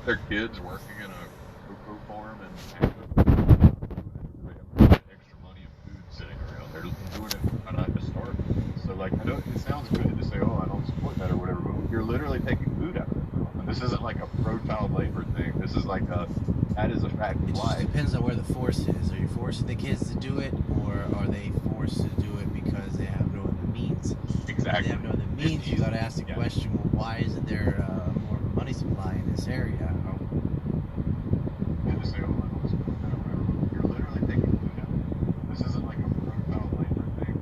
their kids working in a cocoa farm and they have extra money and food sitting around. They're doing it not to starve. So like I know it sounds good to say, oh, I don't support that or whatever, but you're literally taking food out of it. And this isn't like a pro child labor thing. This is like that is a fact of It just life. depends on where the force is. Are you forcing the kids to do it, or are they forced to do it because they have no other means? Exactly. If they have no other means, you got to ask the question: well, why isn't there more of a money supply in this area? You just say, oh, I don't support that or whatever. You're literally taking food out of it. This isn't like a pro child labor thing.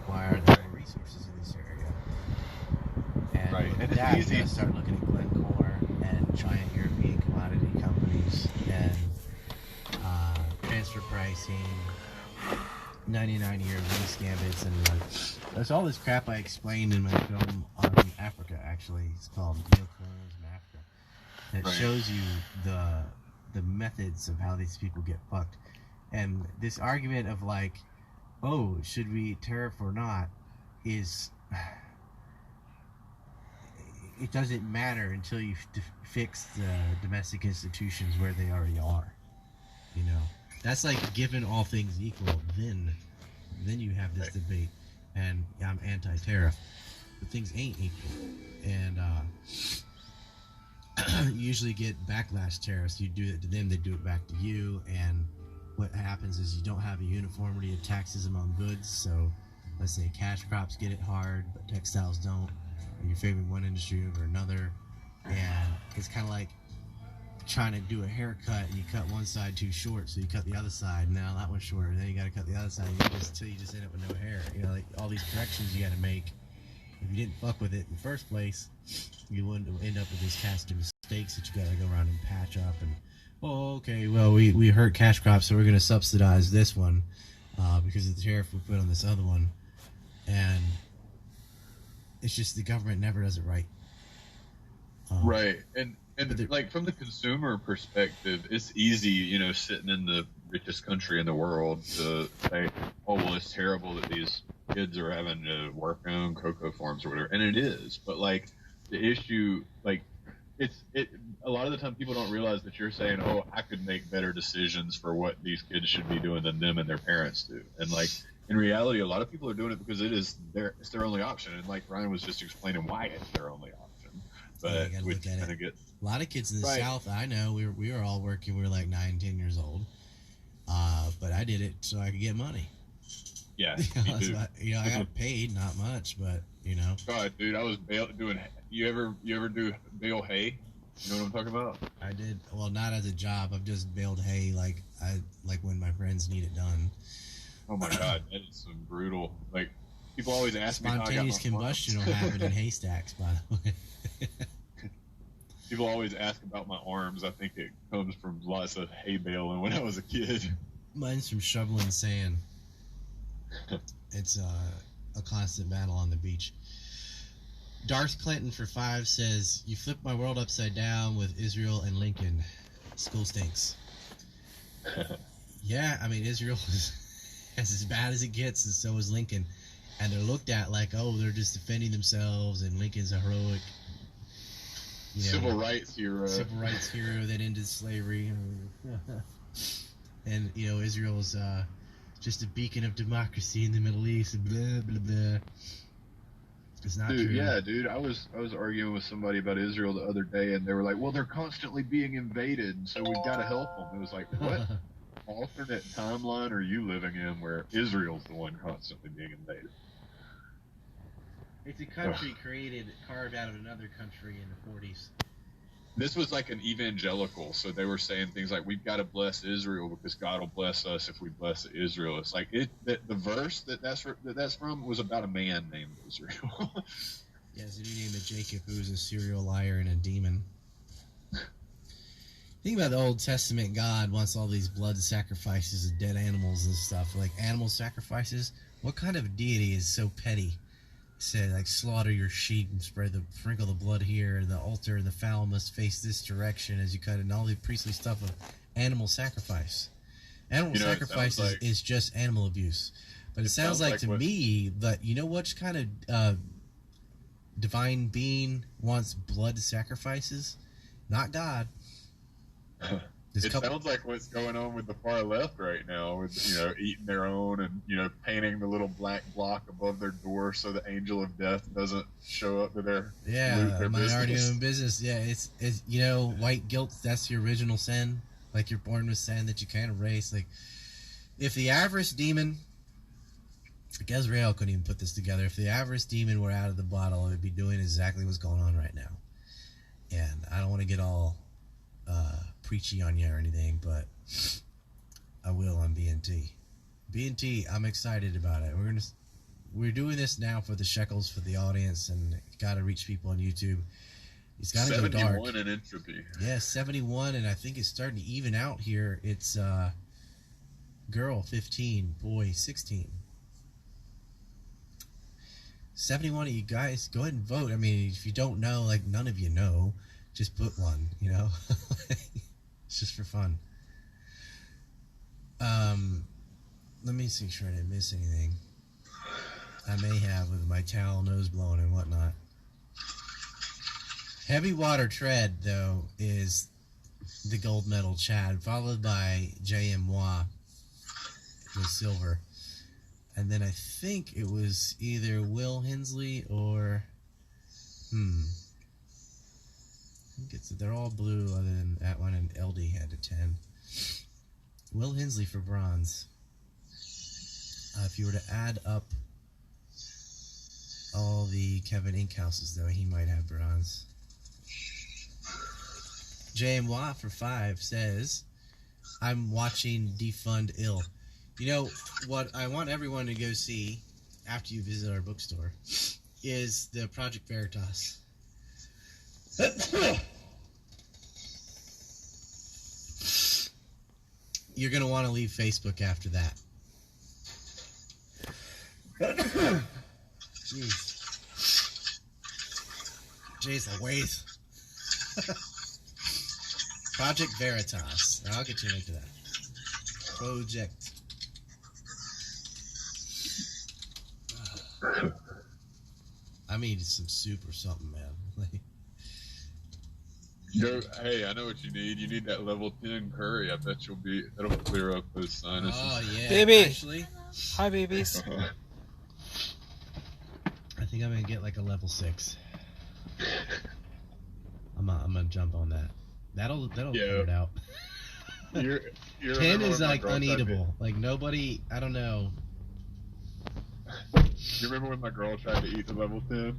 Why are there no resources in this area? And Right. with And it's that, easy. you got to start looking at Glencore and giant European commodity companies and transfer pricing, 99-year lease gambits, and there's all this crap I explained in my film on Africa. Actually, it's called Neocolonialism in Africa. That Right. shows you the methods of how these people get fucked, and this argument of like, oh, should we tariff or not, is it doesn't matter until you fix the domestic institutions where they already are. You know, that's like given all things equal, then you have this debate, and I'm anti-tariff, but things ain't equal, and you usually get backlash tariffs. You do it to them, they do it back to you, and what happens is you don't have a uniformity of taxes among goods. So let's say cash crops get it hard, but textiles don't, and you're favoring one industry over another, and it's kind of like trying to do a haircut and you cut one side too short, so you cut the other side, and now that one's shorter, and then you got to cut the other side, and until you just end up with no hair. You know, like all these corrections you got to make. If you didn't fuck with it in the first place, you wouldn't end up with these casting mistakes that you got to go around and patch up. And oh, okay, well we hurt cash crops, so we're going to subsidize this one because of the tariff we put on this other one, and it's just the government never does it right. Right. And like from the consumer perspective, it's easy, you know, sitting in the richest country in the world to say, oh, well, it's terrible that these kids are having to work on cocoa farms or whatever. And it is. But like the issue, like a lot of the time people don't realize that you're saying, oh, I could make better decisions for what these kids should be doing than them and their parents do. And like in reality, a lot of people are doing it because it's their only option. And like Ryan was just explaining why it's their only option. But yeah, we kind of get a lot of kids in the right. South. I know we were all working. We were like 9, 10 years old, but I did it so I could get money. Yeah, I got paid, not much, but you know. God, dude, I was doing. You ever do bale hay? You know what I'm talking about? I did. Well, not as a job. I've just baled hay like when my friends need it done. Oh my God, that is some brutal. Like people always ask me how I got my spontaneous combustion will happen in haystacks, by the way. People always ask about my arms. I think it comes from lots of hay baling when I was a kid. Mine's from shoveling sand. It's a constant battle on the beach. Darth Clinton for 5 says, you flipped my world upside down with Israel and Lincoln. School stinks. Yeah, I mean, Israel is as bad as it gets, and so is Lincoln. And they're looked at like, oh, they're just defending themselves, and Lincoln's a heroic, civil rights hero that ended slavery. And, Israel's just a beacon of democracy in the Middle East, and blah, blah, blah. It's not true. Yeah, dude. I was arguing with somebody about Israel the other day, and they were like, well, they're constantly being invaded, so we've got to help them. It was like, what alternate timeline are you living in where Israel's the one constantly being invaded? It's a country carved out of another country in the 40s. This was like an evangelical, so they were saying things like, we've got to bless Israel because God will bless us if we bless Israel. It's like the verse that's from was about a man named Israel. Yeah, it's a new name of Jacob, who was a serial liar and a demon. Think about the Old Testament. God wants all these blood sacrifices of dead animals and stuff, like animal sacrifices. What kind of deity is so petty? Said, like, slaughter your sheep and sprinkle the blood here, and the altar and the fowl must face this direction as you cut it, and all the priestly stuff of animal sacrifice. Animal sacrifice is just animal abuse. But it sounds like to me that, you know which kind of divine being wants blood sacrifices? Not God. Sounds like what's going on with the far left right now, with eating their own and painting the little black block above their door so the angel of death doesn't show up to their minority owned business. Yeah, it's white guilt. That's the original sin. Like you're born with sin that you can't erase. Like if the avarice demon, Gezrael couldn't even put this together. If the avarice demon were out of the bottle, it would be doing exactly what's going on right now. And I don't want to get all preachy on you or anything, but I will on BNT. BNT, I'm excited about it. We're doing this now for the shekels, for the audience, and got to reach people on YouTube. It's got to go dark. 71 in entropy. Yeah, 71, and I think it's starting to even out here. It's girl 15, boy 16. 71 of you guys, go ahead and vote. I mean, if you don't know, like none of you know, just put one, It's just for fun. Let me see, sure I didn't miss anything. I may have with my towel, nose blowing, and whatnot. Heavy Water Tread, though, is the gold medal Chad, followed by JMWA with silver. And then I think it was either Will Hensley or... they're all blue other than that one, and LD had a 10. Will Hensley for bronze. If you were to add up all the Kevin Inkhouses, though, he might have bronze. JMWA for 5 says, I'm watching Defund Ill. You know, what I want everyone to go see after you visit our bookstore is the Project Veritas. You're going to want to leave Facebook after that. Jeez Louise. Project Veritas. I'll get you a link to that. Project. I mean, it's some soup or something, man. Hey, I know what you need. You need that level 10 curry. I bet that'll clear up those sinuses. Oh, yeah. Baby! Actually, hi, babies. I think I'm going to get like a level 6. I'm going to jump on that. That'll clear it out. You're 10 is like uneatable. Like nobody, I don't know. You remember when my girl tried to eat the level 10?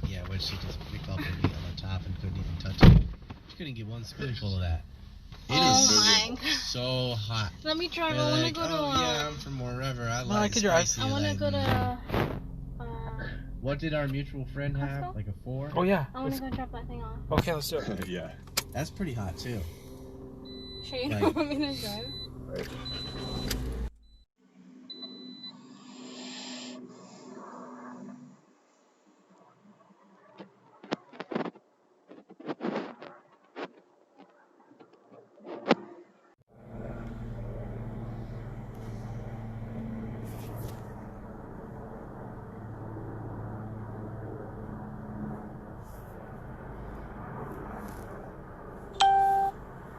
Yeah, when she just picked off her meat on the top and couldn't even touch it. She couldn't get one spoonful of that. It is so hot. Let me try. You're I want like, to go to. yeah, I'm from wherever. I like spicy. I want to go to. What did our mutual friend have? Like a 4? Oh yeah. I want to go drop that thing off. Okay, let's do it. Yeah. That's pretty hot too. Sure, you don't want me to drive?